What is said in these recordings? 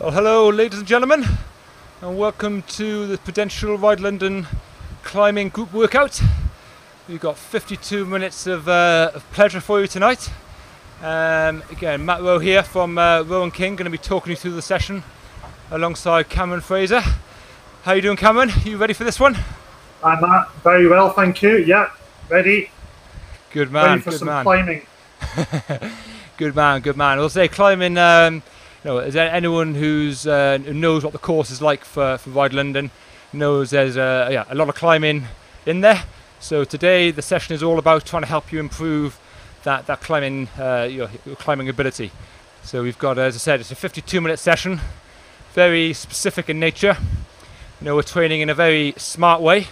Well, hello, ladies and gentlemen, and welcome to the Prudential Ride London climbing group workout. We've got 52 minutes of pleasure for you tonight. Again, Matt Rowe here from Rowe & King, going to be talking you through the session alongside Cameron Fraser. How you doing, Cameron? You ready for this one? I'm Matt. Very well, thank you. Yeah, ready. Good man. Ready for some climbing. Good man. Good man. I'll say climbing. Is there anyone who knows what the course is like for Ride London knows there's a lot of climbing in there. So today the session is all about trying to help you improve that climbing your climbing ability. So we've got, as I said, it's a 52-minute session, very specific in nature. We're training in a very smart way.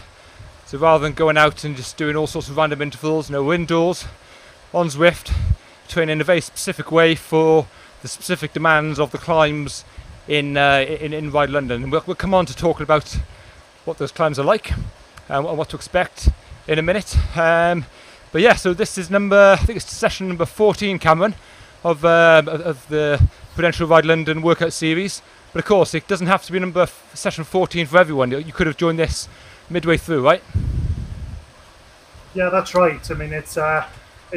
So rather than going out and just doing all sorts of random intervals, we're indoors on Zwift, training in a very specific way for the specific demands of the climbs in Ride London. And we'll come on to talking about what those climbs are like and what to expect in a minute. But yeah, so this is I think it's session number 14, Cameron, of the Prudential Ride London workout series. But of course, it doesn't have to be session 14 for everyone. You could have joined this midway through, right? Yeah, that's right. I mean, it's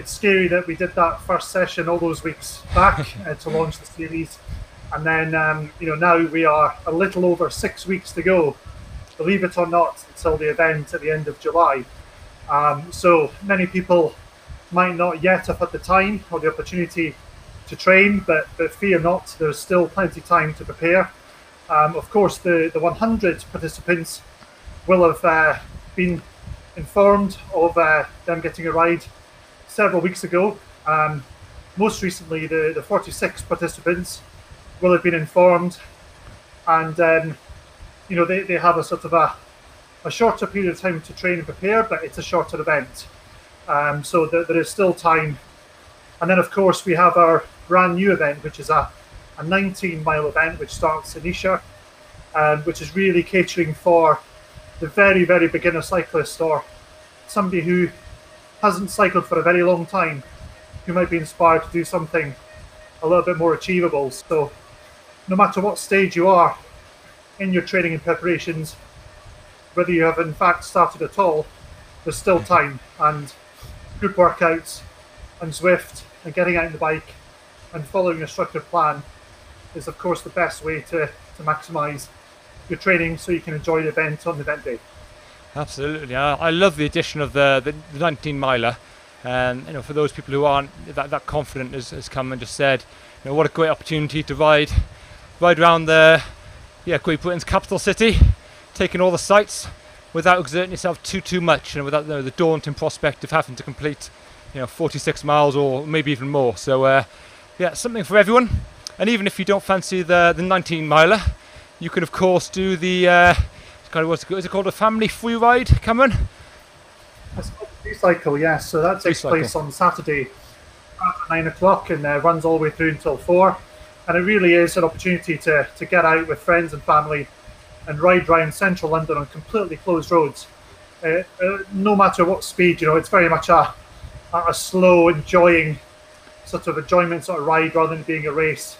scary that we did that first session all those weeks back to launch the series, and then now we are a little over 6 weeks to go, believe it or not, until the event at the end of July. So many people might not yet have had the time or the opportunity to train, but fear not, there's still plenty of time to prepare. Of course, the 100 participants will have been informed of them getting a ride several weeks ago. Most recently, the 46 participants will have been informed, and they have a sort of a shorter period of time to train and prepare, but it's a shorter event, so there is still time. And then, of course, we have our brand new event, which is a 19-mile event, which starts in Isha, which is really catering for the very, very beginner cyclist or somebody who hasn't cycled for a very long time, who might be inspired to do something a little bit more achievable. So no matter what stage you are in your training and preparations, whether you have in fact started at all, there's still time, and group workouts and Zwift and getting out on the bike and following a structured plan is of course the best way to maximise your training so you can enjoy the event on the event day. Absolutely, I love the addition of the 19-miler. For those people who aren't that confident, as Cameron just said, what a great opportunity to ride around Great Britain's capital city, taking all the sights without exerting yourself too much, and without the daunting prospect of having to complete 46 miles or maybe even more. So something for everyone. And even if you don't fancy the 19-miler, you can of course do the is it called, a family free ride, Cameron? It's called a free cycle, yes. So that takes place on Saturday at 9 o'clock and runs all the way through until 4. And it really is an opportunity to get out with friends and family and ride around central London on completely closed roads. No matter what speed, it's very much a slow, enjoyment sort of ride rather than being a race.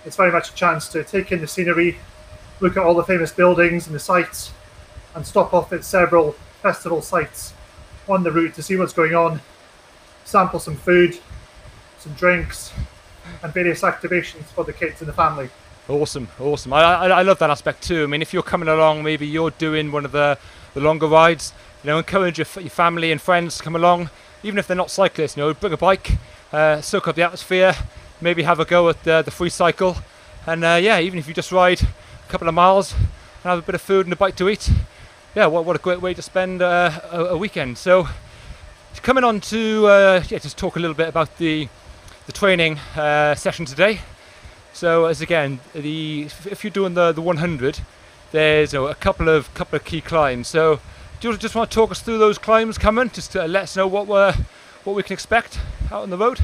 It's very much a chance to take in the scenery, look at all the famous buildings and the sites, and stop off at several festival sites on the route to see what's going on, sample some food, some drinks, and various activations for the kids and the family. Awesome. I love that aspect too. I mean, if you're coming along, maybe you're doing one of the longer rides, encourage your family and friends to come along, even if they're not cyclists. Bring a bike, soak up the atmosphere, maybe have a go at the free cycle, and even if you just ride a couple of miles and have a bit of food and a bite to eat, what a great way to spend a weekend. So coming on to just talk a little bit about the training session today. So as again, if you're doing the 100, there's a couple of key climbs. So do you just want to talk us through those climbs, Cameron, just to let us know what we can expect out on the road?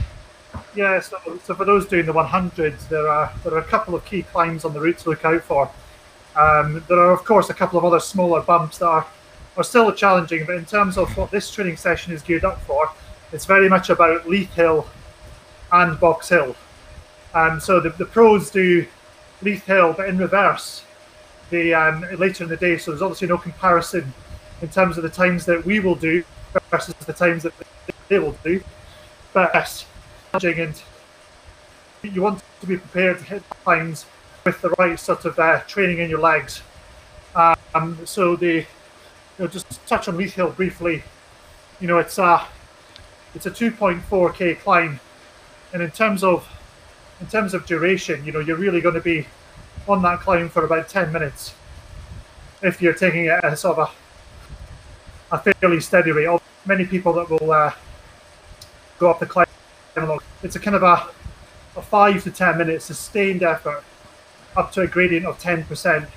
Yeah, so for those doing the 100, there are a couple of key climbs on the route to look out for. There are of course a couple of other smaller bumps that are still challenging, but in terms of what this training session is geared up for, it's very much about Leith Hill and Box Hill. So the pros do Leith Hill, but in reverse, later in the day. So there's obviously no comparison in terms of the times that we will do versus the times that they will do. But yes, and you want to be prepared to hit times with the right sort of training in your legs. So just touch on Leith Hill briefly. It's a 2.4k climb, and in terms of duration, you're really going to be on that climb for about 10 minutes if you're taking it at a sort of a fairly steady rate. Many people that will go up the climb, it's a kind of a 5 to 10 minute sustained effort up to a gradient of 10%.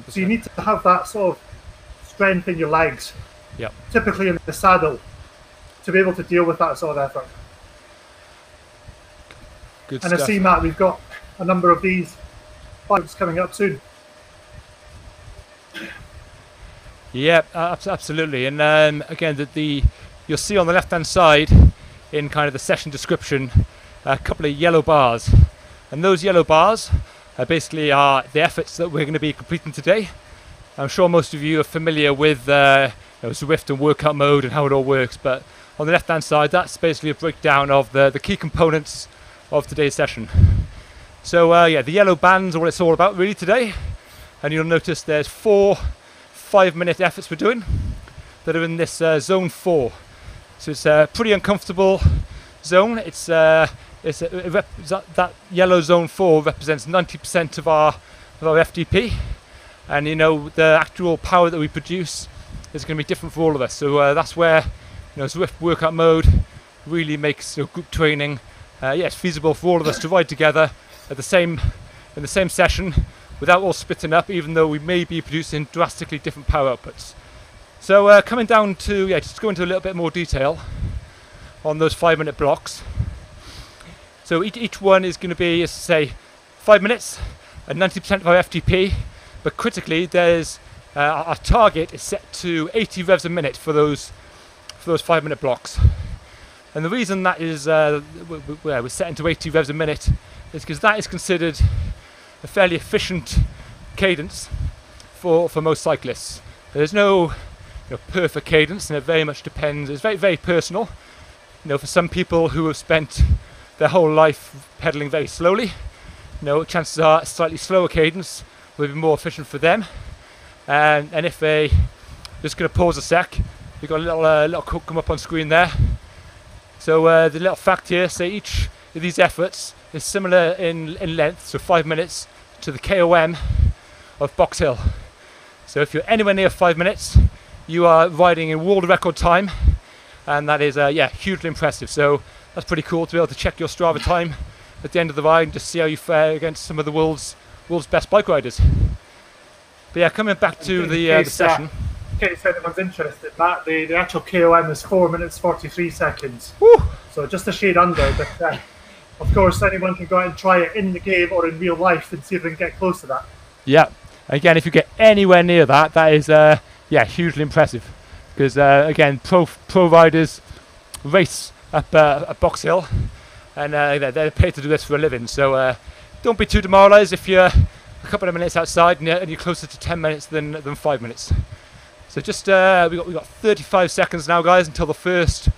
So you need to have that sort of strength in your legs, typically in the saddle, to be able to deal with that sort of effort. Good and stuff. I see, Matt, we've got a number of these bikes coming up soon. Yeah, absolutely. And again, you'll see on the left-hand side in kind of the session description a couple of yellow bars, and those yellow bars basically are the efforts that we're going to be completing today. I'm sure most of you are familiar with Zwift and workout mode and how it all works, but on the left-hand side, that's basically a breakdown of the key components of today's session. So the yellow band's what it's all about really today, and you'll notice there's 4 5-minute efforts we're doing that are in this zone 4. So it's a pretty uncomfortable zone. That yellow zone 4 represents 90% of our FTP, and the actual power that we produce is going to be different for all of us. So that's where Zwift workout mode really makes group training it's feasible for all of us to ride together in the same session without all splitting up, even though we may be producing drastically different power outputs. So coming down to just go into a little bit more detail on those 5-minute blocks. So each one is going to be, as I say, 5 minutes and 90% of our FTP, but critically there's our target is set to 80 revs a minute for those 5-minute blocks. And the reason that is we're setting to 80 revs a minute is because that is considered a fairly efficient cadence for most cyclists. There's no perfect cadence, and it very much depends. It's very, very personal. For some people who have spent their whole life pedaling very slowly, chances are a slightly slower cadence will be more efficient for them. And if they just going to pause a sec, you've got a little quote come up on screen there. So the little fact here, say each of these efforts is similar in length, so 5 minutes, to the KOM of Box Hill. So if you're anywhere near 5 minutes, you are riding in world record time, and that is hugely impressive. So that's pretty cool to be able to check your Strava time at the end of the ride and just see how you fare against some of the world's best bike riders. But yeah, coming back to the session. In case anyone's interested, Matt, the actual KOM is 4 minutes 43 seconds. Woo! So just a shade under, but of course anyone can go out and try it in the game or in real life and see if they can get close to that. Yeah, again, if you get anywhere near that, that is hugely impressive, because again, pro riders race up Box Hill, and they're paid to do this for a living. So don't be too demoralised if you're a couple of minutes outside and you're closer to 10 minutes than 5 minutes. So just we got 35 seconds now, guys, until the first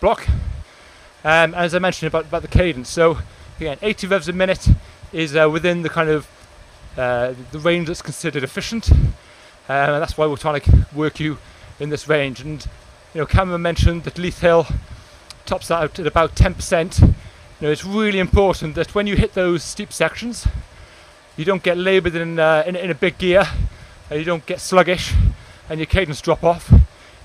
block. As I mentioned about the cadence, so again, 80 revs a minute is within the kind of the range that's considered efficient, and that's why we're trying to work you in this range. And Cameron mentioned that Leith Hill tops that out at about 10%. It's really important that when you hit those steep sections, you don't get laboured in a big gear, and you don't get sluggish, and your cadence drop off.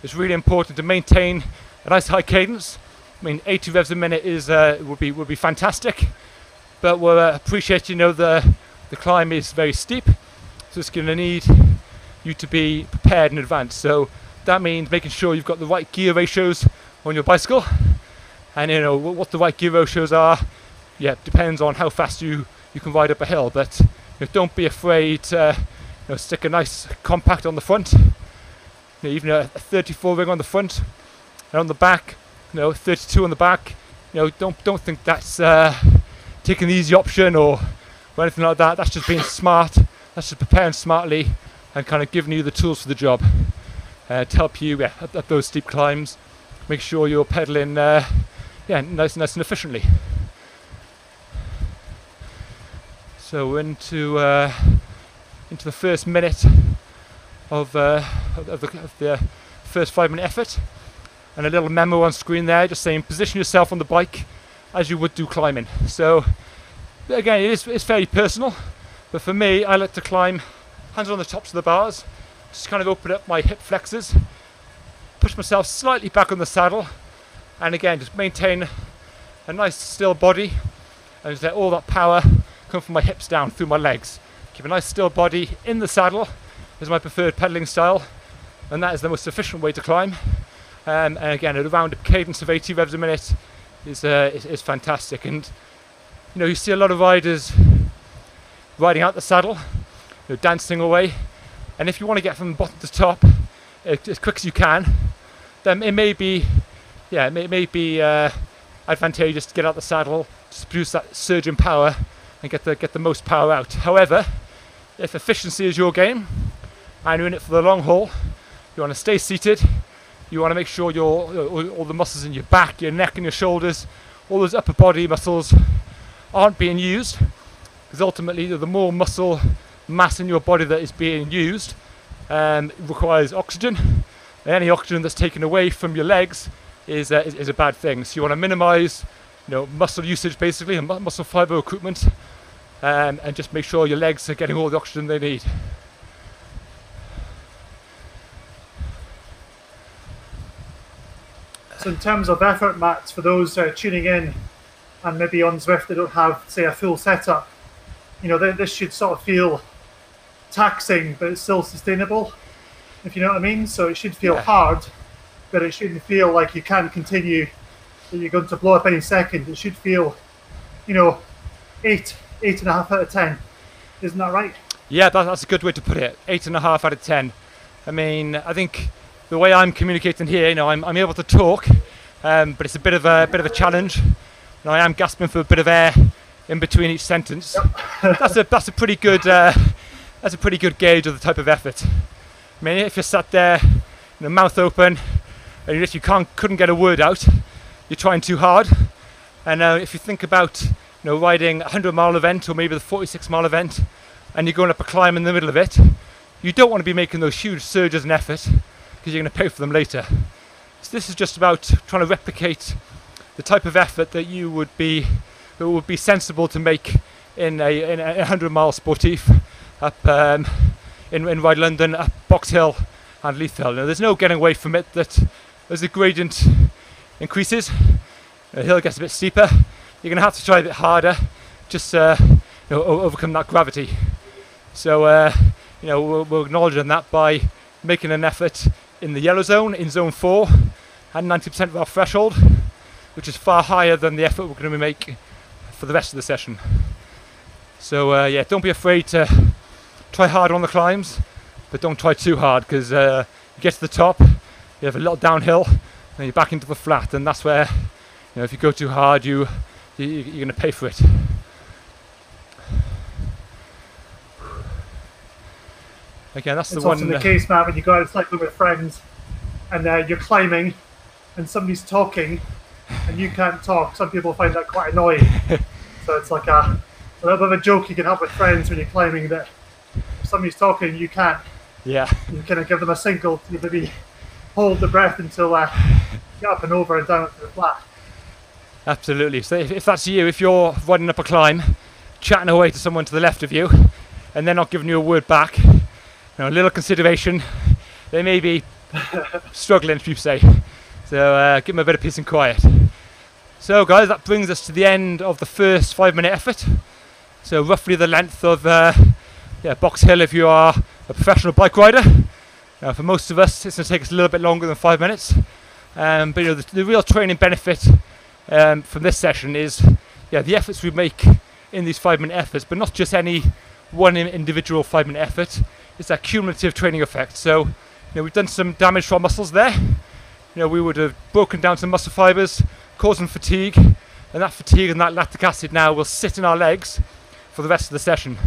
It's really important to maintain a nice high cadence. I mean, 80 revs a minute is would be fantastic, but we'll appreciate the climb is very steep, so it's going to need you to be prepared in advance. So that means making sure you've got the right gear ratios on your bicycle, and what the right gear ratios are. Depends on how fast you can ride up a hill, but don't be afraid to stick a nice compact on the front. Even a 34 ring on the front, and on the back, 32 on the back. Don't think that's taking the easy option or or anything like that. That's just being smart. That's just preparing smartly and kind of giving you the tools for the job to help you up those steep climbs. Make sure you're pedaling nice and efficiently. So we're into the first minute of the first 5-minute effort, and a little memo on screen there just saying position yourself on the bike as you would do climbing. So again, it's fairly personal, but for me, I like to climb hands on the tops of the bars, just kind of open up my hip flexors, push myself slightly back on the saddle, and again just maintain a nice still body and just let all that power come from my hips down through my legs. Keep a nice still body in the saddle is my preferred pedaling style, and that is the most efficient way to climb. And again, around a cadence of 80 revs a minute is fantastic. And you see a lot of riders riding out the saddle, dancing away. And if you want to get from bottom to top as quick as you can, then it may be advantageous to get out the saddle, to produce that surge in power and get the most power out. However, if efficiency is your game and you're in it for the long haul, you want to stay seated. You want to make sure all the muscles in your back, your neck and your shoulders, all those upper body muscles aren't being used, because ultimately the more muscle mass in your body that is being used requires oxygen, and any oxygen that's taken away from your legs is a bad thing. So you want to minimize muscle usage basically, and muscle fiber recruitment, and just make sure your legs are getting all the oxygen they need. So in terms of effort, Matt, for those tuning in and maybe on Zwift they don't have, say, a full setup, this should sort of feel taxing, but it's still sustainable, if you know what I mean. So it should feel hard, but it shouldn't feel like you can't continue, that you're going to blow up any second. It should feel, 8.5 out of 10. Isn't that right? Yeah, that's a good way to put it. 8.5 out of 10. I mean, I think the way I'm communicating here, I'm able to talk, but it's a bit of a challenge. I am gasping for a bit of air in between each sentence. Yep. that's a pretty good gauge of the type of effort. I mean, if you're sat there, mouth open, and you couldn't get a word out, you're trying too hard. And if you think about riding a 100-mile event or maybe the 46-mile event, and you're going up a climb in the middle of it, you don't want to be making those huge surges in effort, because you're going to pay for them later. So this is just about trying to replicate the type of effort that would be sensible to make in a 100-mile sportif up in Ride London, up Box Hill and Leith Hill. There's no getting away from it that as the gradient increases, the hill gets a bit steeper, you're going to have to try a bit harder, just overcome that gravity. So we're acknowledging that by making an effort in the yellow zone, in zone 4, and 90% of our threshold, which is far higher than the effort we're going to make for the rest of the session. So don't be afraid to try hard on the climbs, but don't try too hard, because you get to the top, you have a little downhill, and you're back into the flat, and that's where, if you go too hard, you're going to pay for it. Again, that's it's the one. It's often the case, Matt, when you go out cycling with friends and you're climbing and somebody's talking and you can't talk. Some people find that quite annoying. So it's like a little bit of a joke you can have with friends when you're climbing, that if somebody's talking, you can't. Yeah. You kind of give them a signal to maybe hold the breath until get up and over and down to the flat. Absolutely. So if that's you, if you're running up a climb, chatting away to someone to the left of you, and they're not giving you a word back, a little consideration, they may be struggling, if you say. So give them a bit of peace and quiet. So guys, that brings us to the end of the first 5-minute effort. So roughly the length of Box Hill if you are a professional bike rider. Now for most of us, it's going to take us a little bit longer than 5 minutes. But the real training benefit from this session is the efforts we make in these 5-minute efforts, but not just any one individual 5-minute effort. It's that cumulative training effect. So we've done some damage to our muscles there. We would have broken down some muscle fibers, causing fatigue, and that fatigue and that lactic acid now will sit in our legs for the rest of the session.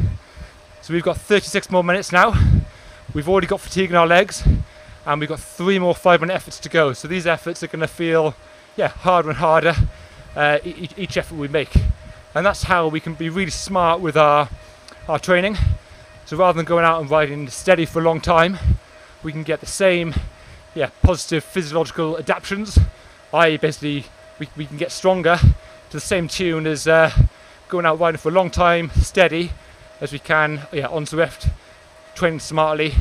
So we've got 36 more minutes now. We've already got fatigue in our legs, and we've got 3 more 5-minute efforts to go. So these efforts are going to feel, harder and harder each effort we make. And that's how we can be really smart with our training. So rather than going out and riding steady for a long time, we can get the same positive physiological adaptations, i.e. basically we can get stronger to the same tune as going out riding for a long time, steady, as we can on Zwift, training smartly,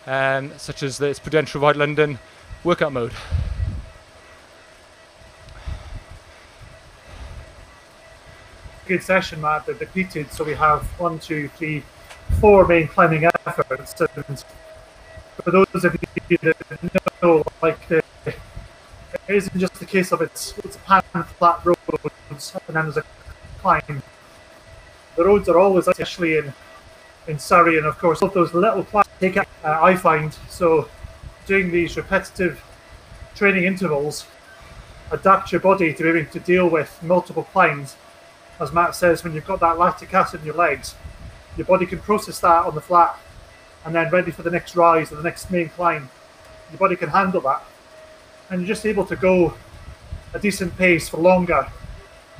such as this Prudential Ride London workout mode. Good session, Matt, but repeated. So we have 1, 2, 3, 4 main climbing efforts. And for those of you that know, it isn't just the case of it's pan flat roads and then there's a climb. The roads are always, especially in Surrey, and of course all those little climbs take it, I find. So doing these repetitive training intervals adapt your body to be able to deal with multiple climbs. As Matt says, when you've got that lactic acid in your legs, your body can process that on the flat, and then ready for the next rise or the next main climb, your body can handle that, and you're just able to go a decent pace for longer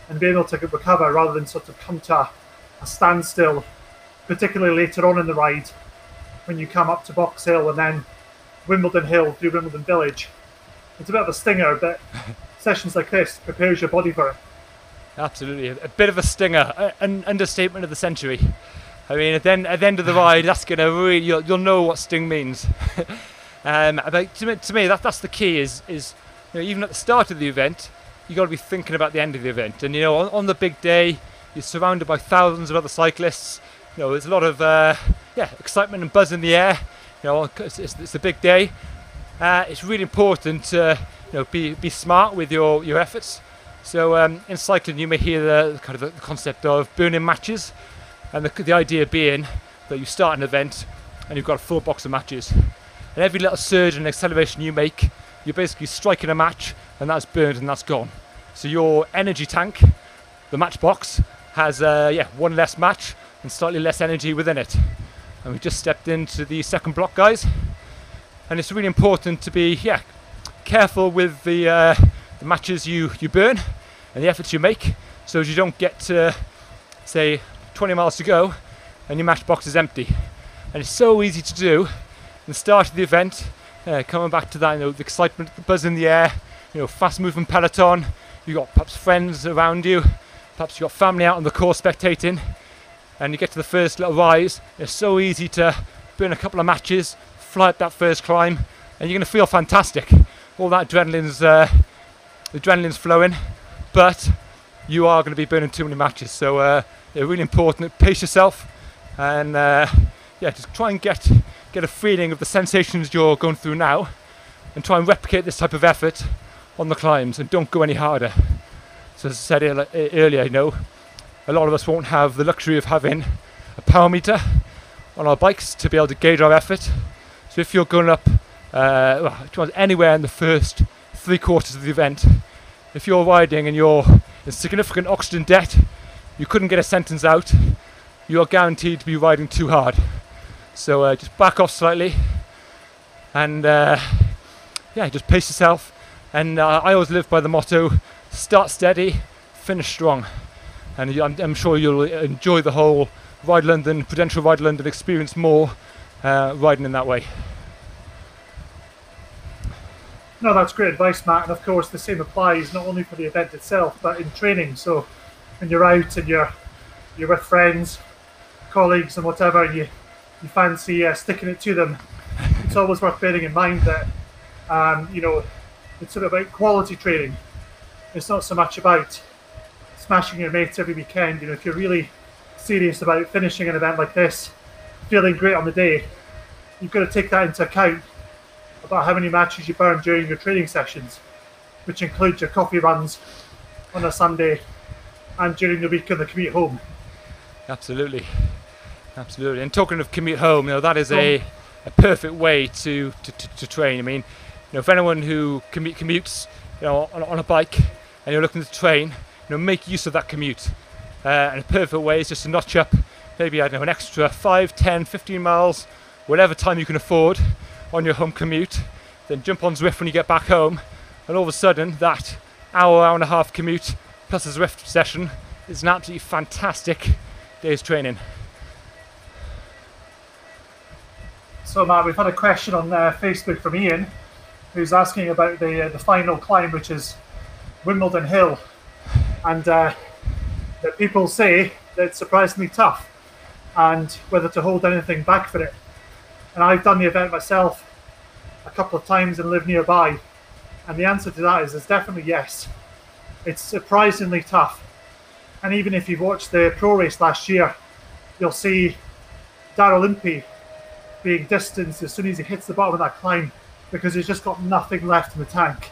and be able to recover rather than sort of come to a standstill, particularly later on in the ride when you come up to Box Hill and then Wimbledon Hill through Wimbledon Village. It's a bit of a stinger, but sessions like this prepares your body for it. Absolutely, a bit of a stinger, an understatement of the century. I mean, at the end of the ride, that's going to really, you'll know what sting means. But to me, that's the key. Is even at the start of the event, you got to be thinking about the end of the event. And on the big day, you're surrounded by thousands of other cyclists. There's a lot of excitement and buzz in the air. It's a big day. It's really important to be smart with your efforts. So in cycling, you may hear the concept of burning matches, and the idea being that you start an event and you've got a full box of matches, and every little surge and acceleration you make, you're basically striking a match, and that's burned and that's gone. So your energy tank, the match box, has one less match and slightly less energy within it. And we've just stepped into the second block, guys, and it's really important to be careful with the matches you burn and the efforts you make, so as you don't get to, say, 20 miles to go and your match box is empty. And it's so easy to do in the start of the event, coming back to that, the excitement, the buzz in the air, fast moving peloton, you've got perhaps friends around you, perhaps you've got family out on the course spectating, and you get to the first little rise. It's so easy to burn a couple of matches, fly up that first climb, and you're going to feel fantastic. All that adrenaline's flowing, but you are going to be burning too many matches. So really important. Pace yourself, and just try and get a feeling of the sensations you're going through now, and try and replicate this type of effort on the climbs, and don't go any harder. So as I said earlier, a lot of us won't have the luxury of having a power meter on our bikes to be able to gauge our effort. So if you're going up anywhere in the first 3/4 of the event, if you're riding and you're in significant oxygen debt, you couldn't get a sentence out, you are guaranteed to be riding too hard. So just back off slightly, and just pace yourself. And I always live by the motto: start steady, finish strong. And I'm sure you'll enjoy the whole Prudential Ride London experience more riding in that way. No, that's great advice, Matt. And of course, the same applies not only for the event itself, but in training. So when you're out and you're with friends, colleagues, and whatever, and you fancy sticking it to them, it's always worth bearing in mind that it's sort of about quality training. It's not so much about smashing your mates every weekend. If you're really serious about finishing an event like this, feeling great on the day, you've got to take that into account about how many matches you burn during your training sessions, which includes your coffee runs on a Sunday and during the week on the commute home. Absolutely. And talking of commute home, that is a perfect way to train. I mean, for anyone who commutes, on a bike, and you're looking to train, make use of that commute. And a perfect way is just to notch up maybe, I don't know, an extra 5, 10, 15 miles, whatever time you can afford on your home commute, then jump on Zwift when you get back home, and all of a sudden that hour and a half commute plus a Zwift session is an absolutely fantastic day's training. So Matt, we've had a question on Facebook from Ian, who's asking about the final climb, which is Wimbledon Hill, and that people say that it's surprisingly tough, and whether to hold anything back for it. And I've done the event myself a couple of times and live nearby, and the answer to that is definitely yes. It's surprisingly tough, and even if you've watched the pro race last year, you'll see Daryl Impey being distanced as soon as he hits the bottom of that climb, because he's just got nothing left in the tank.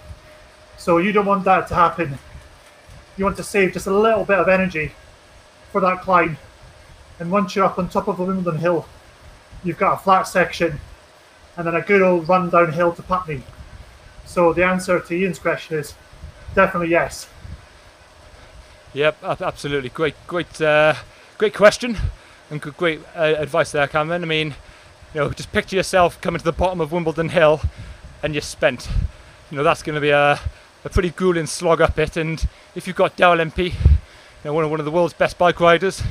So you don't want that to happen. You want to save just a little bit of energy for that climb, and once you're up on top of the Wimbledon Hill, you've got a flat section and then a good old run downhill to Putney. So the answer to Ian's question is definitely yes. Yep, absolutely. Great question, and great advice there, Cameron. I mean, just picture yourself coming to the bottom of Wimbledon Hill and you're spent. That's going to be a pretty grueling slog up it. And if you've got Daryl Impey, one of the world's best bike riders,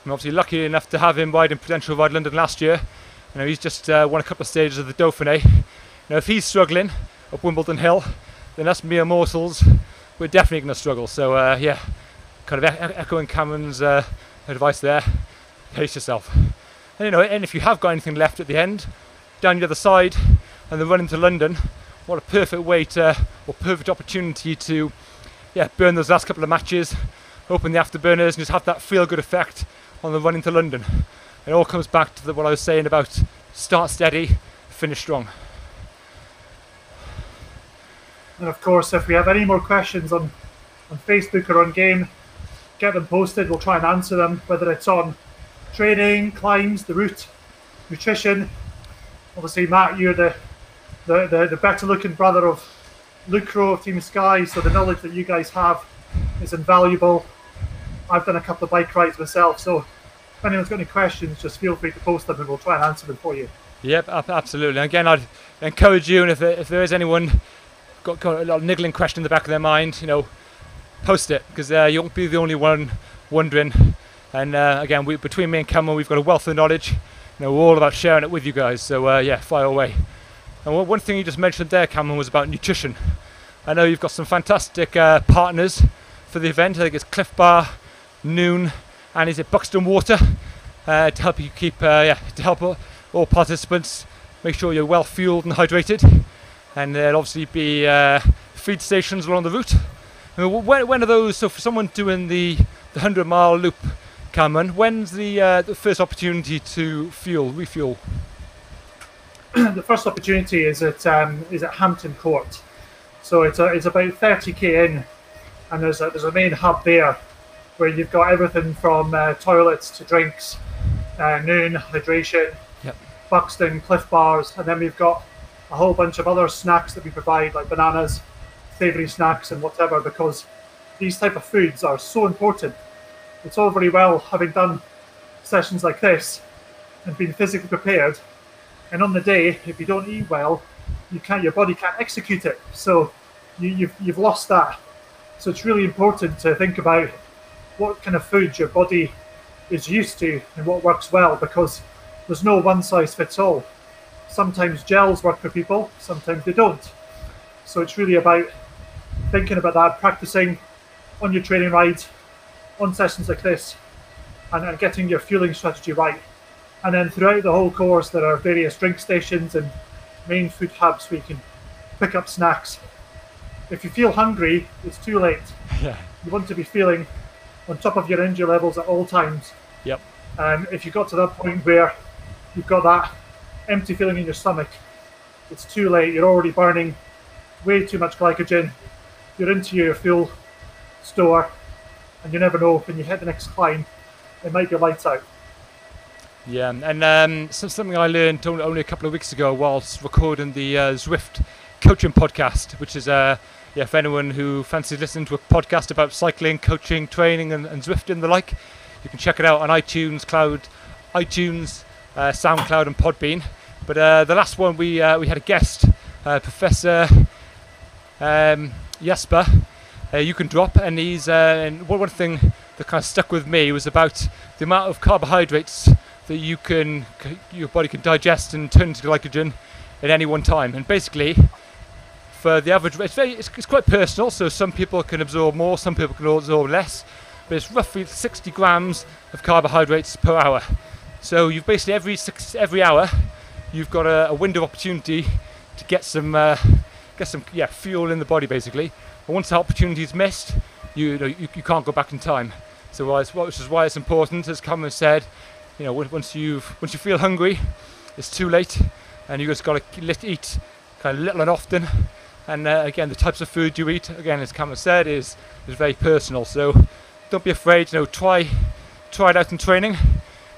I'm obviously lucky enough to have him ride in Prudential Ride London last year. He's just won a couple of stages of the Dauphiné. If he's struggling up Wimbledon Hill, then us mere mortals, we're definitely going to struggle. So kind of echoing Cameron's advice there, pace yourself. And if you have got anything left at the end, down the other side, and then run into London, what a perfect opportunity to burn those last couple of matches, open the afterburners, and just have that feel-good effect on the run into London. It all comes back to what I was saying about start steady, finish strong. And of course, if we have any more questions on Facebook or on game, get them posted. We'll try and answer them, whether it's on training, climbs, the route, nutrition. Obviously, Matt, you're the better looking brother of Luke Crow of Team Sky, so the knowledge that you guys have is invaluable. I've done a couple of bike rides myself, so if anyone's got any questions, just feel free to post them and we'll try and answer them for you. Yep, absolutely. Again, I'd encourage you, and if there is anyone got a lot of niggling question in the back of their mind, post it, because you won't be the only one wondering. And again, between me and Cameron, we've got a wealth of knowledge. We're all about sharing it with you guys. So fire away. And one thing you just mentioned there, Cameron, was about nutrition. I know you've got some fantastic partners for the event. I think it's Cliff Bar, Noon, and is it Buxton Water, to help you keep, to help all participants make sure you're well fueled and hydrated. And there'll obviously be feed stations along the route. I mean, when are those? So for someone doing the 100-mile loop, Cameron, when's the first opportunity to refuel? The first opportunity is at Hampton Court. So it's about 30k in, and there's a main hub there where you've got everything from toilets to drinks, Noon, hydration, yep. Buxton, Cliff Bars, and then we've got a whole bunch of other snacks that we provide, like bananas, savoury snacks and whatever, because these type of foods are so important. It's all very well having done sessions like this and been physically prepared, and on the day, if you don't eat well, your body can't execute it. So you've lost that. So it's really important to think about what kind of food your body is used to and what works well, because there's no one size fits all. Sometimes gels work for people, sometimes they don't. So it's really about thinking about that, practicing on your training rides, on sessions like this, and getting your fueling strategy right. And then throughout the whole course, there are various drink stations and main food hubs where you can pick up snacks. If you feel hungry, it's too late. Yeah. You want to be feeling on top of your energy levels at all times. Yep. If you got to that point where you've got that empty feeling in your stomach, it's too late. You're already burning way too much glycogen. You're into your fuel store, and you never know, when you hit the next climb, it might be lights out. Yeah, and something I learned only a couple of weeks ago whilst recording the Zwift coaching podcast, which is for anyone who fancies listening to a podcast about cycling, coaching, training, and Zwift and the like, you can check it out on iTunes, iTunes, SoundCloud, and Podbean. But the last one we had a guest, Professor Jesper. You can drop, and he's and one thing that kind of stuck with me was about the amount of carbohydrates that your body can digest and turn into glycogen at any one time. And basically, for the average, it's quite personal. So some people can absorb more, some people can absorb less. But it's roughly 60 grams of carbohydrates per hour. So you've basically every hour, you've got a window of opportunity to get some fuel in the body, basically. But once that opportunity is missed, you can't go back in time. So which is why it's important, as Cameron said. Once you feel hungry, it's too late, and you just got to eat kind of little and often. And again, the types of food you eat, again, as Cameron said, is very personal. So don't be afraid. Try it out in training.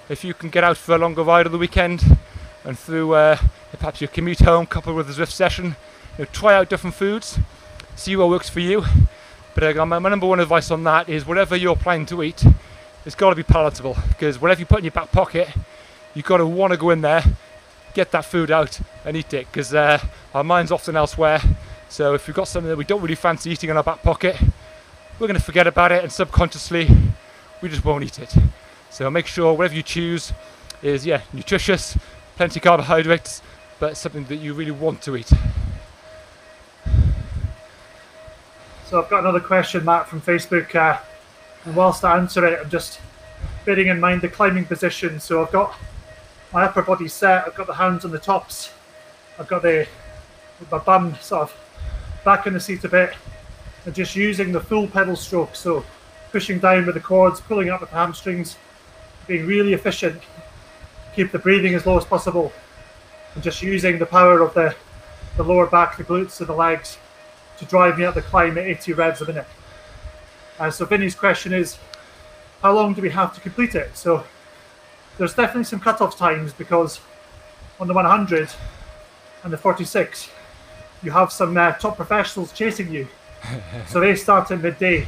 If you can get out for a longer ride on the weekend, and through perhaps your commute home coupled with a Zwift session, try out different foods, see what works for you. But my number one advice on that is whatever you're planning to eat, it's got to be palatable, because whatever you put in your back pocket, you've got to want to go in there, get that food out and eat it, because our mind's often elsewhere. So if we've got something that we don't really fancy eating in our back pocket, we're going to forget about it, and subconsciously we just won't eat it. So make sure whatever you choose is nutritious, plenty of carbohydrates, but something that you really want to eat. So I've got another question, Matt, from Facebook. And whilst I answer it, I'm just bearing in mind the climbing position. So I've got my upper body set, I've got the hands on the tops, I've got my bum sort of back in the seat a bit, and just using the full pedal stroke. So pushing down with the quads, pulling up with the hamstrings, being really efficient, keep the breathing as low as possible, and just using the power of the lower back, the glutes and the legs to drive me up the climb at 80 revs a minute. So Vinny's question is, how long do we have to complete it? So there's definitely some cut-off times, because on the 100 and the 46, you have some top professionals chasing you. So they start at midday.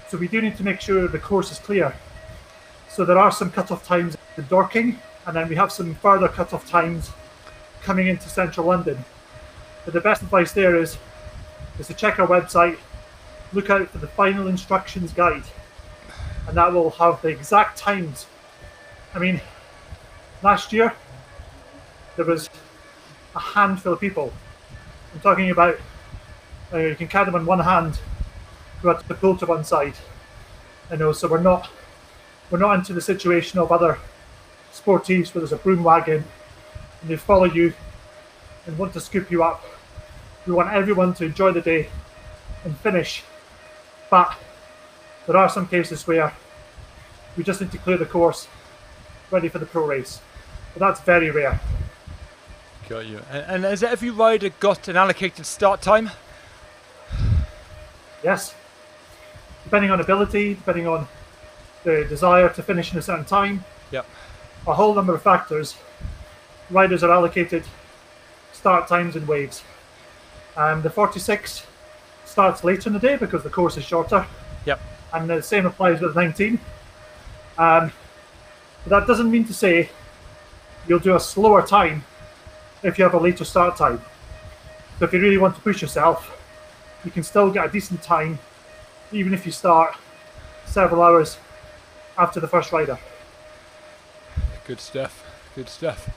So we do need to make sure the course is clear. So there are some cut-off times in Dorking, and then we have some further cut-off times coming into central London. But the best advice there is to check our website, look out for the final instructions guide, and that will have the exact times. I mean, last year there was a handful of people. I'm talking about, you can count them on one hand, who had to pull to one side. So we're not into the situation of other sportives where there's a broom wagon and they follow you and want to scoop you up. We want everyone to enjoy the day and finish. But there are some cases where we just need to clear the course, ready for the pro race. But that's very rare. Got you. And has every rider got an allocated start time? Yes. Depending on ability, depending on the desire to finish in a certain time. Yep. A whole number of factors. Riders are allocated start times in waves. The 46 starts later in the day because the course is shorter. Yep. And the same applies with 19. But that doesn't mean to say you'll do a slower time if you have a later start time. So if you really want to push yourself, you can still get a decent time even if you start several hours after the first rider. Good stuff. Good stuff.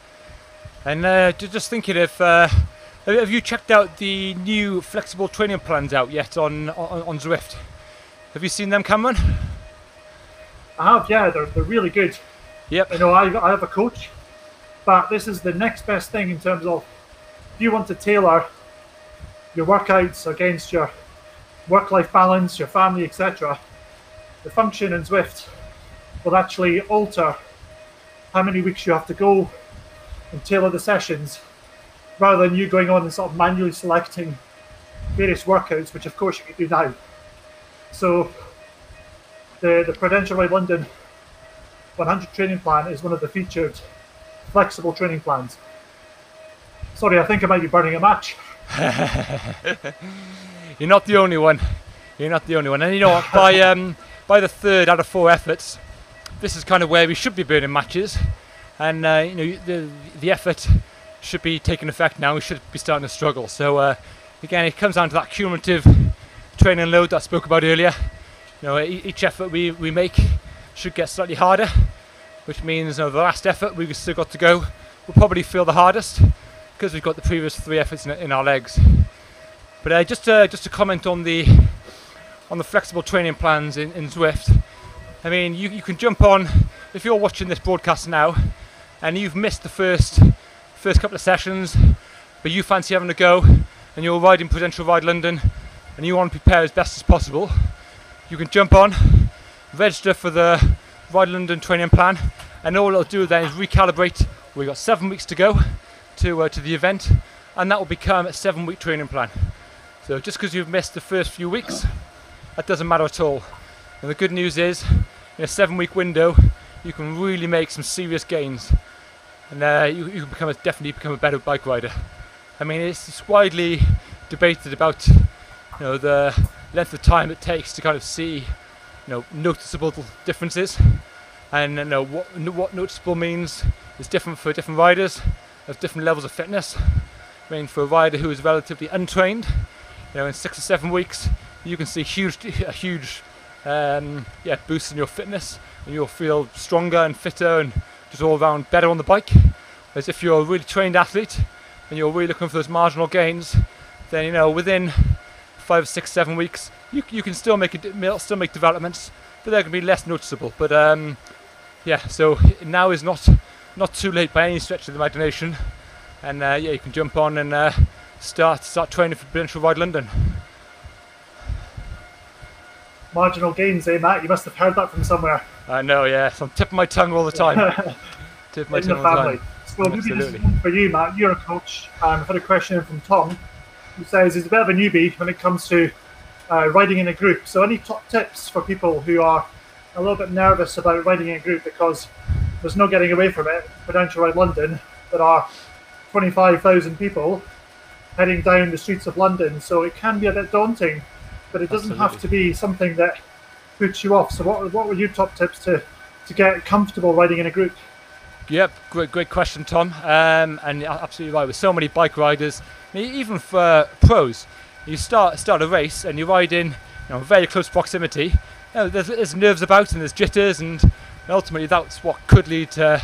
And just thinking, if have you checked out the new flexible training plans out yet on Zwift? Have you seen them, Cameron? I have, yeah. They're really good. Yep. I have a coach, but this is the next best thing in terms of if you want to tailor your workouts against your work-life balance, your family, etc. The function in Zwift will actually alter how many weeks you have to go and tailor the sessions, rather than you going on and sort of manually selecting various workouts, which of course you can do now. So the Prudential London 100 training plan is one of the featured flexible training plans. Sorry, I think I might be burning a match. You're not the only one. You're not the only one. And you know what, by the third out of 4 efforts, this is kind of where we should be burning matches. and the effort should be taking effect now. We should be starting to struggle. So again, it comes down to that cumulative training load that I spoke about earlier. Each effort we make should get slightly harder, which means the last effort we've still got to go will probably feel the hardest because we've got the previous 3 efforts in our legs. But just to comment on the flexible training plans in Zwift. I mean, you can jump on if you're watching this broadcast now, and you've missed the first couple of sessions, but you fancy having a go, and you're riding Prudential Ride London, and you want to prepare as best as possible. You can jump on, register for the Ride London training plan, and all it'll do then is recalibrate. We've got 7 weeks to go to the event, and that will become a 7-week training plan. So just because you've missed the first few weeks, that doesn't matter at all. And the good news is, in a 7-week window, you can really make some serious gains, and you can definitely become a better bike rider. I mean, it's widely debated about the length of time it takes to kind of see noticeable differences, and what noticeable means is different for different riders of different levels of fitness. I mean, for a rider who is relatively untrained, in 6 or 7 weeks you can see a huge boost in your fitness, and you'll feel stronger and fitter and just all around better on the bike. Whereas if you're a really trained athlete and you're really looking for those marginal gains, then within 5, 6, 7 weeks you can still make developments, but they're going to be less noticeable. But so now is not too late by any stretch of the imagination, and you can jump on and start training for Prudential Ride London. Marginal gains, eh, Matt? You must have heard that from somewhere. I know, yeah. So I'm tipping my tongue all the time. In the family. So maybe this is one for you, Matt. You're a coach, and I've had a question from Tom, who says he's a bit of a newbie when it comes to riding in a group. So any top tips for people who are a little bit nervous about riding in a group, because there's no getting away from it. Prudential Ride London, there are 25,000 people heading down the streets of London, so it can be a bit daunting, but it doesn't have to be something that puts you off. So what were your top tips to get comfortable riding in a group? Yep, great question, Tom. And you're absolutely right. With so many bike riders, even for pros, you start a race and you ride in very close proximity. There's nerves about and there's jitters, and ultimately that's what could lead to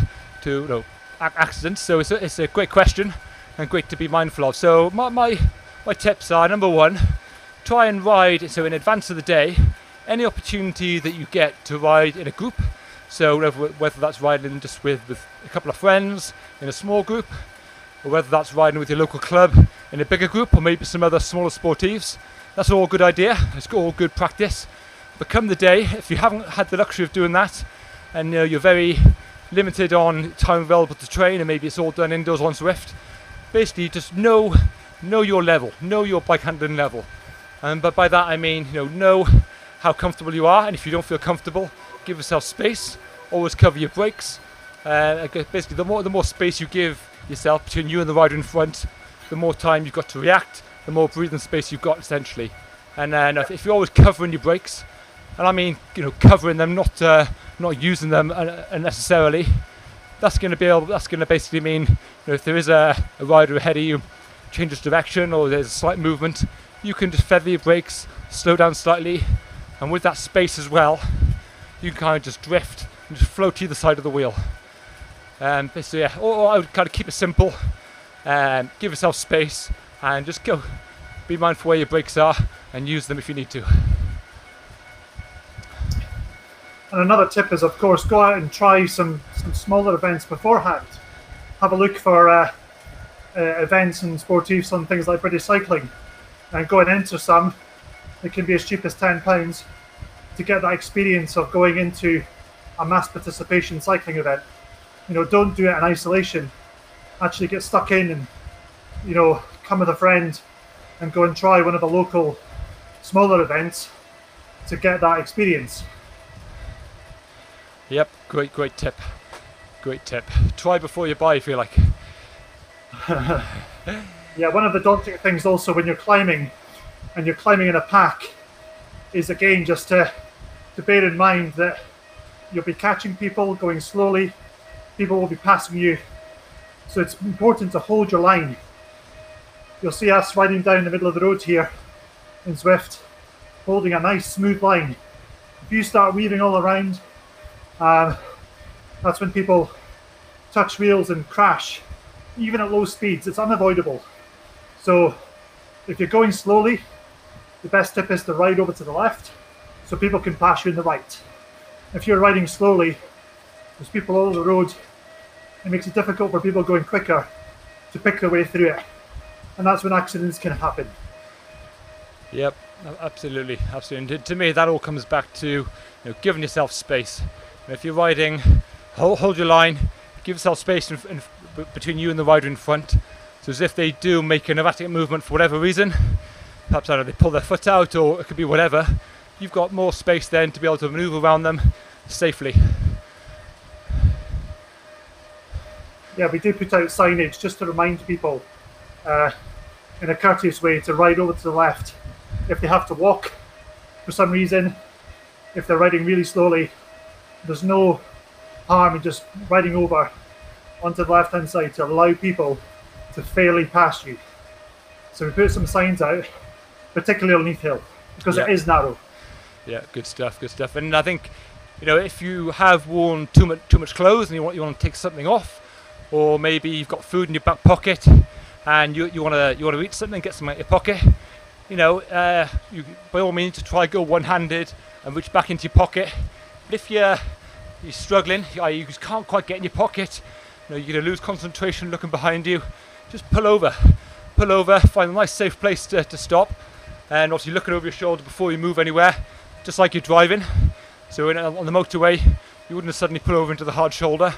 accidents. So it's a great question and great to be mindful of. So my tips are: number one, try and ride in advance of the day any opportunity that you get to ride in a group. So whether that's riding just with a couple of friends in a small group, or whether that's riding with your local club in a bigger group, or maybe some other smaller sportives, that's all a good idea. It's all good practice. But come the day, if you haven't had the luxury of doing that, and you're very limited on time available to train, and maybe it's all done indoors on Zwift, basically just know your level, know your bike handling level. But by that I mean, know how comfortable you are, and if you don't feel comfortable, give yourself space. Always cover your brakes. Basically, the more space you give yourself between you and the rider in front, the more time you've got to react, the more breathing space you've got, essentially. And if you're always covering your brakes, and I mean covering them, not using them unnecessarily, that's going to basically mean if there is a rider ahead of you changes direction or there's a slight movement, you can just feather your brakes, slow down slightly, and with that space as well, you can kind of just drift and just float to the side of the wheel. So yeah, or I would kind of keep it simple, give yourself space, and just go. Be mindful where your brakes are and use them if you need to. And another tip is, of course, go out and try some smaller events beforehand. Have a look for events and sportives on things like British cycling, and go and enter some. It can be as cheap as £10 to get that experience of going into a mass participation cycling event. Don't do it in isolation. Actually get stuck in and come with a friend and go and try one of the local smaller events to get that experience. Yep, great tip. Great tip. Try before you buy, if you like. Yeah, one of the daunting things also when you're climbing, and you're climbing in a pack, is again just to bear in mind that you'll be catching people going slowly, people will be passing you. So it's important to hold your line. You'll see us riding down the middle of the road here in Zwift, holding a nice smooth line. If you start weaving all around, that's when people touch wheels and crash. Even at low speeds, it's unavoidable. So if you're going slowly, the best tip is to ride over to the left so people can pass you in the right. If you're riding slowly, there's people all over the road. It makes it difficult for people going quicker to pick their way through it. And that's when accidents can happen. Yep, absolutely, absolutely. And to me, that all comes back to giving yourself space. And if you're riding, hold your line, give yourself space between you and the rider in front. So as if they do make an erratic movement for whatever reason, perhaps I don't know, they pull their foot out or it could be whatever, you've got more space then to be able to maneuver around them safely. Yeah, we do put out signage just to remind people in a courteous way to ride over to the left. If they have to walk for some reason, if they're riding really slowly, there's no harm in just riding over onto the left-hand side to allow people to fairly pass you. So we put some signs out, particularly on Leith Hill, because it is narrow. Yeah, good stuff, good stuff. And I think, if you have worn too much clothes and you want to take something off, or maybe you've got food in your back pocket and you want to eat something, get something out of your pocket, you by all means to try go one-handed and reach back into your pocket. But if you're struggling, you just can't quite get in your pocket, you're going to lose concentration looking behind you, just pull over, find a nice safe place to stop, and obviously looking over your shoulder before you move anywhere, just like you're driving. So on the motorway, you wouldn't suddenly pull over into the hard shoulder.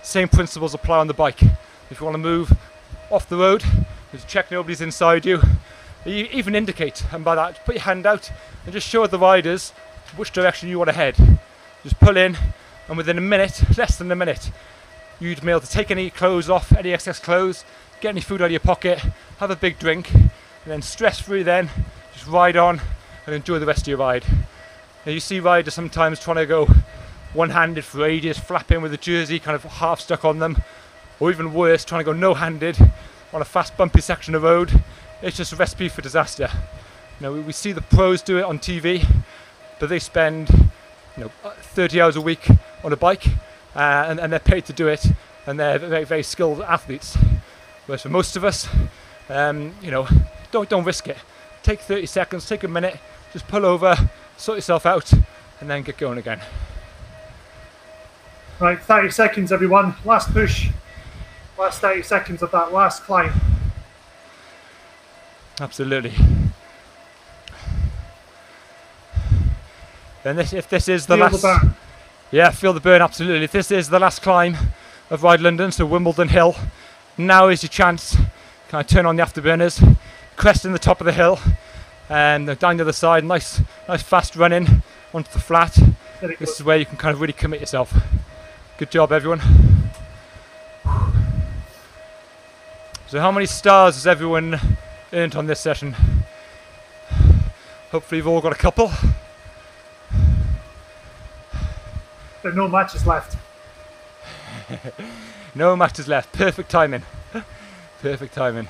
Same principles apply on the bike. If you want to move off the road, just check nobody's inside you. You even indicate, and by that, put your hand out and just show the riders which direction you want to head. Just pull in, and within a minute, less than a minute, you'd be able to take any clothes off, any excess clothes, get any food out of your pocket, have a big drink, and then stress-free then, just ride on and enjoy the rest of your ride. Now you see riders sometimes trying to go one-handed for ages, flapping with a jersey kind of half stuck on them, or even worse, trying to go no-handed on a fast bumpy section of road. It's just a recipe for disaster. We see the pros do it on TV, but they spend 30 hours a week on a bike, and they're paid to do it, and they're very, very skilled athletes. Whereas for most of us, don't risk it. Take 30 seconds, take a minute, just pull over, sort yourself out, and then get going again. Right, 30 seconds everyone, last push, last 30 seconds of that last climb. Absolutely. And if this is the last, feel the burn, absolutely. If this is the last climb of Ride London, so Wimbledon Hill, now is your chance. Kind of turn on the afterburners, cresting the top of the hill, and down the other side, nice fast running onto the flat. This is where you can kind of really commit yourself. Good job, everyone. So how many stars has everyone earned on this session? Hopefully you've all got a couple. There are no matches left. No matches left. Perfect timing. Perfect timing.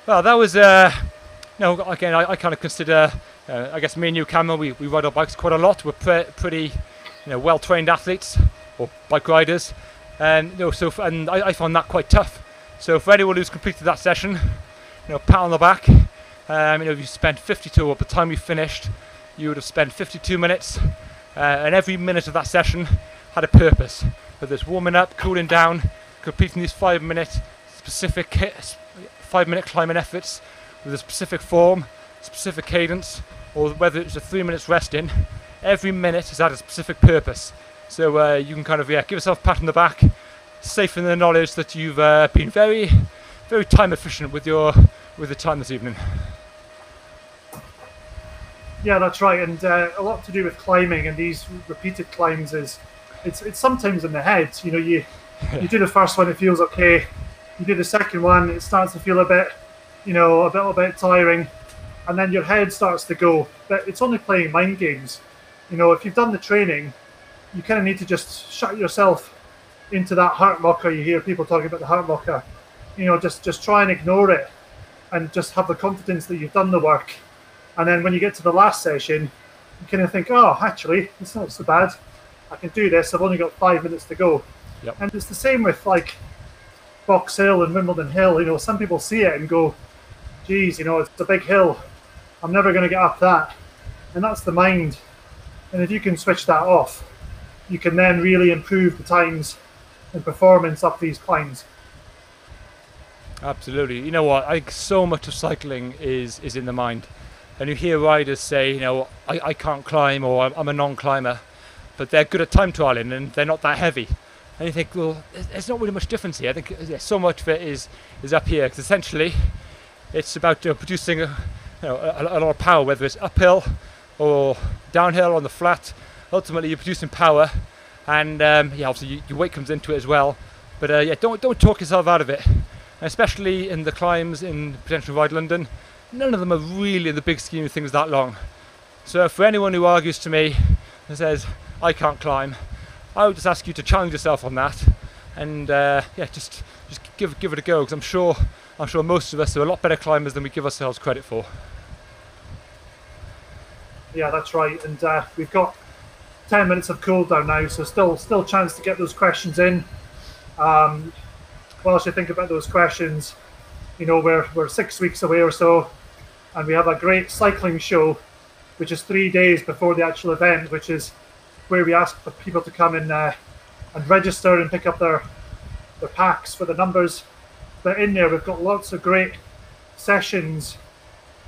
Well, that was, again, I kind of consider, I guess me and you, Cameron, we ride our bikes quite a lot. We're pretty, well-trained athletes, or bike riders, and I found that quite tough. So for anyone who's completed that session, pat on the back. If you spent 52, or by the time you finished, you would have spent 52 minutes, and every minute of that session had a purpose. Whether it's warming up, cooling down, completing these 5-minute specific 5-minute climbing efforts with a specific form, specific cadence, or whether it's a 3 minutes resting, every minute has had a specific purpose. So you can kind of give yourself a pat on the back, safe in the knowledge that you've been very, very time efficient with the time this evening. Yeah, that's right, and a lot to do with climbing and these repeated climbs is it's sometimes in the head. You do the first one, it feels okay. You do the second one, it starts to feel a bit, a little bit tiring, and then your head starts to go. But it's only playing mind games. If you've done the training, you kind of need to just shut yourself into that heart locker. You hear people talking about the heart locker. Just try and ignore it, and just have the confidence that you've done the work. And then when you get to the last session, you kind of think, oh, actually, it's not so bad. I can do this. I've only got 5 minutes to go. Yep. And it's the same with like Box Hill and Wimbledon Hill. Some people see it and go, geez, it's a big hill. I'm never going to get up that. And that's the mind. And if you can switch that off, you can then really improve the times and performance up these climbs. Absolutely. You know what? I think so much of cycling is in the mind. And you hear riders say, I can't climb, or I'm a non-climber, but they're good at time trialing and they're not that heavy. And you think, well, there's not really much difference here. I think so much of it is up here, because essentially it's about producing a lot of power, whether it's uphill or downhill on the flat. Ultimately, you're producing power, and obviously your weight comes into it as well. But don't talk yourself out of it, and especially in the climbs in Prudential Ride London. None of them are really, in the big scheme of things, that long. So for anyone who argues to me and says I can't climb, I would just ask you to challenge yourself on that, and just give it a go, because I'm sure most of us are a lot better climbers than we give ourselves credit for. Yeah, that's right. And we've got 10 minutes of cool down now, so still chance to get those questions in. Whilst you think about those questions, we're 6 weeks away or so, and we have a great cycling show, which is 3 days before the actual event, which is where we ask for people to come in and register and pick up their packs for the numbers. But in there, we've got lots of great sessions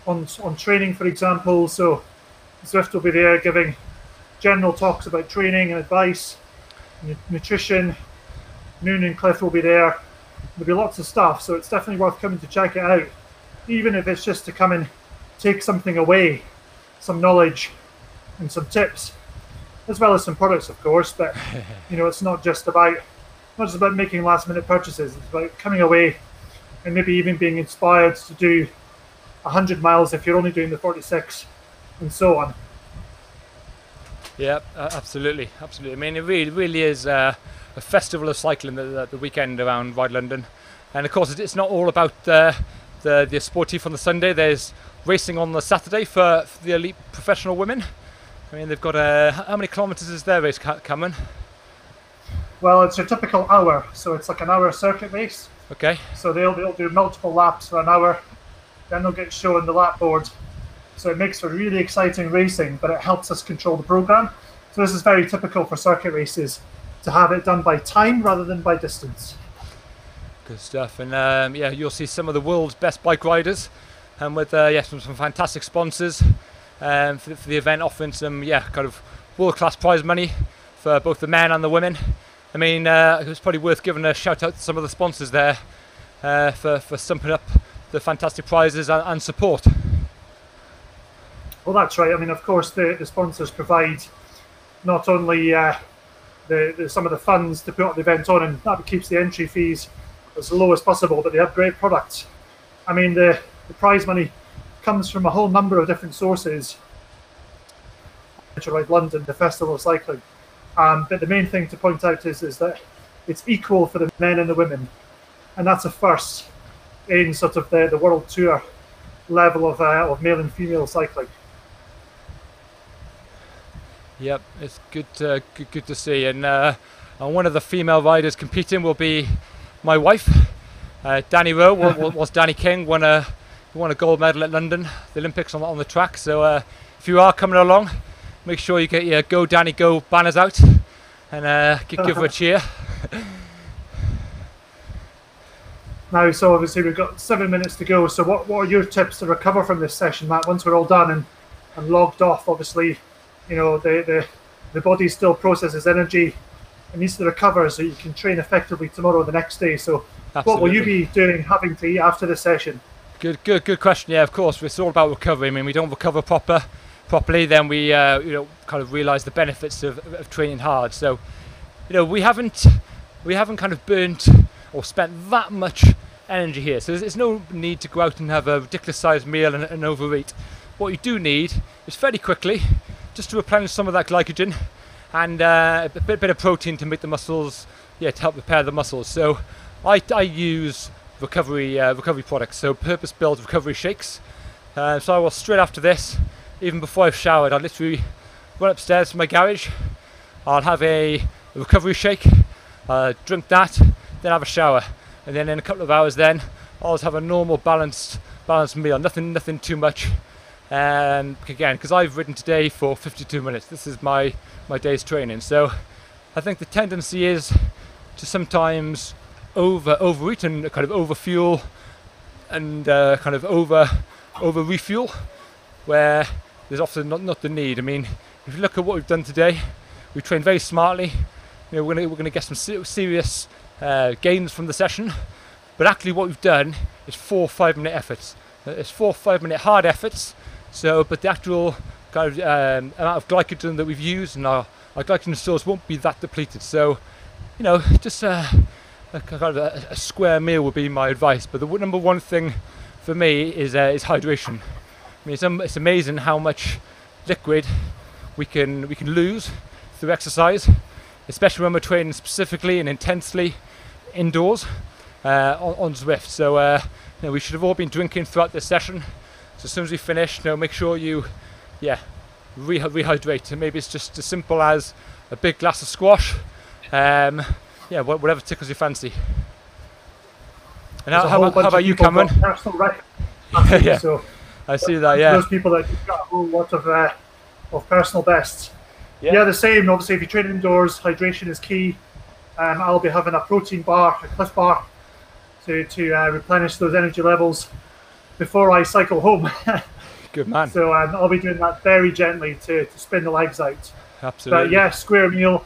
on training, for example. So Zwift will be there giving general talks about training and advice, nutrition. Noon and Cliff will be there. There'll be lots of stuff, so it's definitely worth coming to check it out, even if it's just to come and take something away, some knowledge and some tips, as well as some products, of course. But it's not just about making last minute purchases. It's about coming away and maybe even being inspired to do 100 miles if you're only doing the 46, and so on. Yeah, absolutely. I mean, it really is a festival of cycling the weekend around Ride London, and of course it's not all about the sportif on the Sunday. There's racing on the Saturday for the elite professional women. I mean, they've got how many kilometres is their race coming? Well, it's your typical hour, so it's like an hour circuit race. Okay. So they'll do multiple laps for an hour, then they'll get shown the lap board. So it makes for really exciting racing, but it helps us control the program. So this is very typical for circuit races, to have it done by time rather than by distance. Good stuff. And you'll see some of the world's best bike riders, and with some fantastic sponsors for the event, offering some kind of world-class prize money for both the men and the women. I mean, it was probably worth giving a shout out to some of the sponsors there for stumping up the fantastic prizes and support. Well, that's right. I mean, of course, the sponsors provide not only some of the funds to put the event on, and that keeps the entry fees as low as possible, but they have great products. I mean, the prize money comes from a whole number of different sources, like London, the Festival of Cycling. But the main thing to point out is that it's equal for the men and the women, and that's a first in sort of the world tour level of male and female cycling. Yep, it's good to see. And one of the female riders competing will be my wife, Danny Rowe. Was Danny King won a gold medal at London, the Olympics on the track. So if you are coming along, make sure you get your Go Danny Go banners out and give her a cheer. Now, so obviously we've got 7 minutes to go. So what are your tips to recover from this session, Matt? Once we're all done and logged off, obviously, the body still processes energy. It needs to recover so you can train effectively tomorrow or the next day. So absolutely. What will you be doing, having to eat after the session? Good question. Yeah, of course, it's all about recovery. I mean, we don't recover properly, then we kind of realise the benefits of training hard. So, we haven't kind of burnt or spent that much energy here. So there's no need to go out and have a ridiculous sized meal and overeat. What you do need is fairly quickly just to replenish some of that glycogen and a bit of protein to make the muscles to help repair the muscles. So I use recovery products, so purpose-built recovery shakes. So I will, straight after this, even before I've showered, I'll literally run upstairs to my garage. I'll have a recovery shake, drink that, then have a shower, and then in a couple of hours then I'll just have a normal balanced meal, nothing too much. Again, because I've ridden today for 52 minutes, this is my day's training. So I think the tendency is to sometimes overeat and kind of overfuel and kind of over refuel, where there's often not the need. I mean, if you look at what we've done today, we trained very smartly. You know, we're going to get some serious gains from the session, but actually what we've done is 4 5-minute efforts. It's 4 5-minute hard efforts. So, but the actual kind of amount of glycogen that we've used and our glycogen stores won't be that depleted. So, you know, just a square meal would be my advice. But the number one thing for me is hydration. I mean, it's amazing how much liquid we can lose through exercise, especially when we're training specifically and intensely indoors on Zwift. So you know, we should have all been drinking throughout this session. So as soon as we finish, you know, make sure you rehydrate. And maybe it's just as simple as a big glass of squash. Whatever tickles your fancy. And how about you, Cameron? Yeah, so I see that. Yeah, those people that have got a whole lot of personal bests. Yeah, the same. Obviously, if you train indoors, hydration is key. I'll be having a protein bar, a Cliff bar, to replenish those energy levels before I cycle home. Good man. So I'll be doing that very gently to spin the legs out. Absolutely. But yeah, square meal,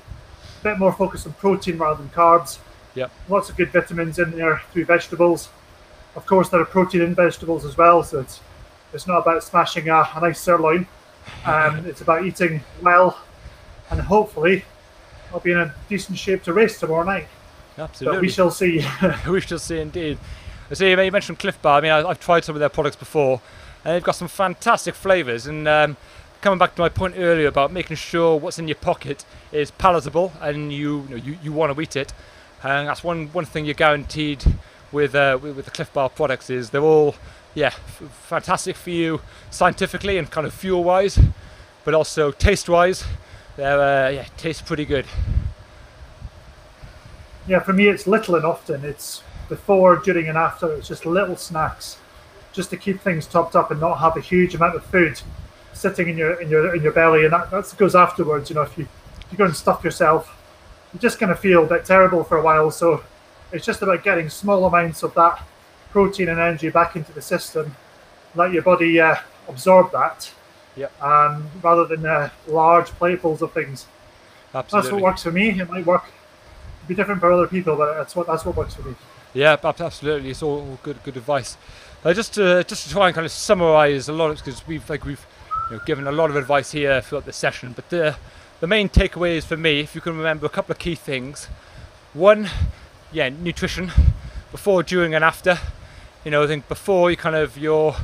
a bit more focus on protein rather than carbs. Yep. Lots of good vitamins in there through vegetables. Of course, there are protein in vegetables as well, so it's not about smashing a nice sirloin. It's about eating well, and hopefully I'll be in a decent shape to race tomorrow night. Absolutely. But we shall see. We shall see indeed. I see you mentioned Cliff Bar. I mean, I've tried some of their products before, and they've got some fantastic flavours. And coming back to my point earlier about making sure what's in your pocket is palatable and you want to eat it, and that's one thing you're guaranteed with the Cliff Bar products is they're all fantastic for you scientifically and kind of fuel wise, but also taste wise. They taste pretty good. Yeah, for me it's little and often. It's before, during, and after. It's just little snacks, just to keep things topped up and not have a huge amount of food sitting in your belly, and that goes afterwards. You know, if you go and stuff yourself, you're just going to feel a bit terrible for a while. So it's just about getting small amounts of that protein and energy back into the system, let your body absorb that. Yep. Rather than large platefuls of things. Absolutely. That's what works for me. It might work, be different for other people, but that's what works for me. Yeah, absolutely. It's all good advice. Just to try and kind of summarise a lot of, because we've given a lot of advice here throughout the session, but the main takeaways for me, if you can remember a couple of key things. One, nutrition, before, during, and after. You know, I think before your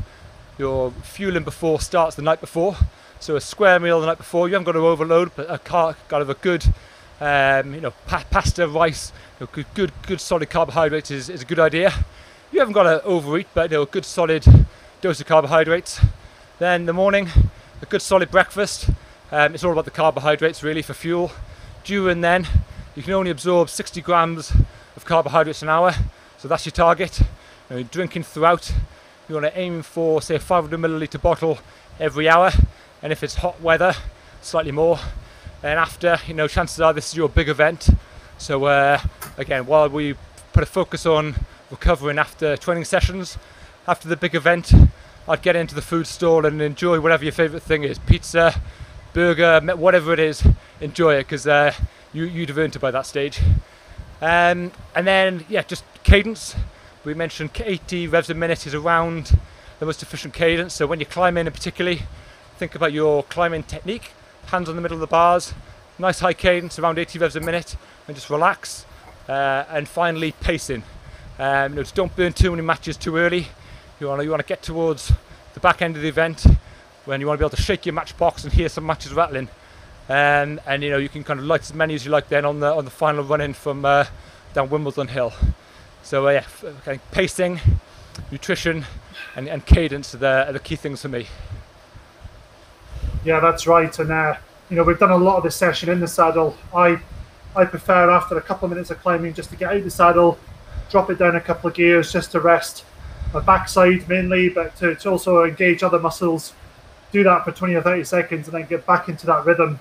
fueling before starts the night before. So a square meal the night before, you haven't got to overload, but a good pasta, rice, good solid carbohydrates is a good idea. You haven't got to overeat, but a good solid dose of carbohydrates. Then in the morning, a good solid breakfast. It's all about the carbohydrates really for fuel. During then, you can only absorb 60 grams of carbohydrates an hour, so that's your target. Drinking throughout, you want to aim for, say, a 500 milliliter bottle every hour, and if it's hot weather, slightly more. And after, chances are this is your big event. So again, while we put a focus on recovering after training sessions, after the big event, I'd get into the food stall and enjoy whatever your favourite thing is, pizza, burger, whatever it is, enjoy it, because you'd have earned it by that stage. And then, just cadence. We mentioned 80 revs a minute is around the most efficient cadence. So when you're climbing, in particularly, think about your climbing technique. Hands on the middle of the bars, nice high cadence, around 80 revs a minute, and just relax. And finally, pacing. Just don't burn too many matches too early. You want to get towards the back end of the event when you want to be able to shake your matchbox and hear some matches rattling. and you can kind of light as many as you like then on the final run in from down Wimbledon Hill. So yeah, okay, pacing, nutrition, and cadence are the key things for me. Yeah, that's right. And we've done a lot of this session in the saddle. I prefer after a couple of minutes of climbing just to get out of the saddle, drop it down a couple of gears just to rest my backside mainly, but to also engage other muscles. Do that for 20 or 30 seconds and then get back into that rhythm.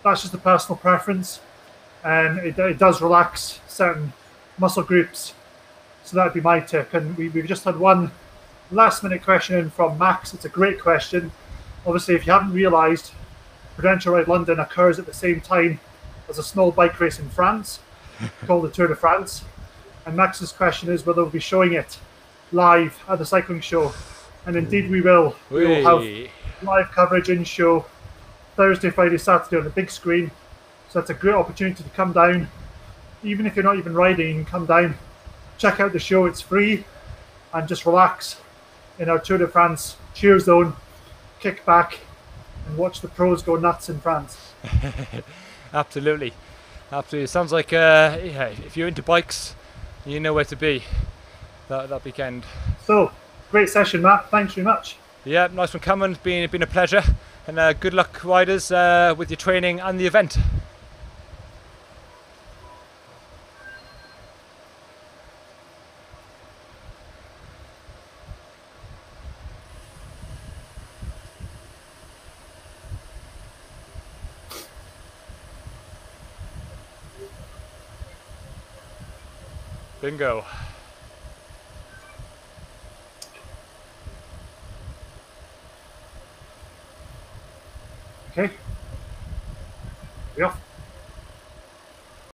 That's just a personal preference, and it does relax certain muscle groups. So that'd be my tip. And we've just had one last minute question in from Max. It's a great question. Obviously, if you haven't realised, Prudential Ride London occurs at the same time as a small bike race in France called the Tour de France. And Max's question is whether we'll be showing it live at the cycling show. And indeed we will. We will have live coverage in show Thursday, Friday, Saturday on the big screen. So that's a great opportunity to come down. Even if you're not even riding, you can come down, check out the show. It's free, and just relax in our Tour de France cheer zone, kick back and watch the pros go nuts in France. Absolutely. It sounds like if you're into bikes, you know where to be that weekend. So great session, Matt. Thanks very much. Yeah, nice one coming. It's been a pleasure, and good luck, riders, with your training and the event. Bingo. Okay. We off.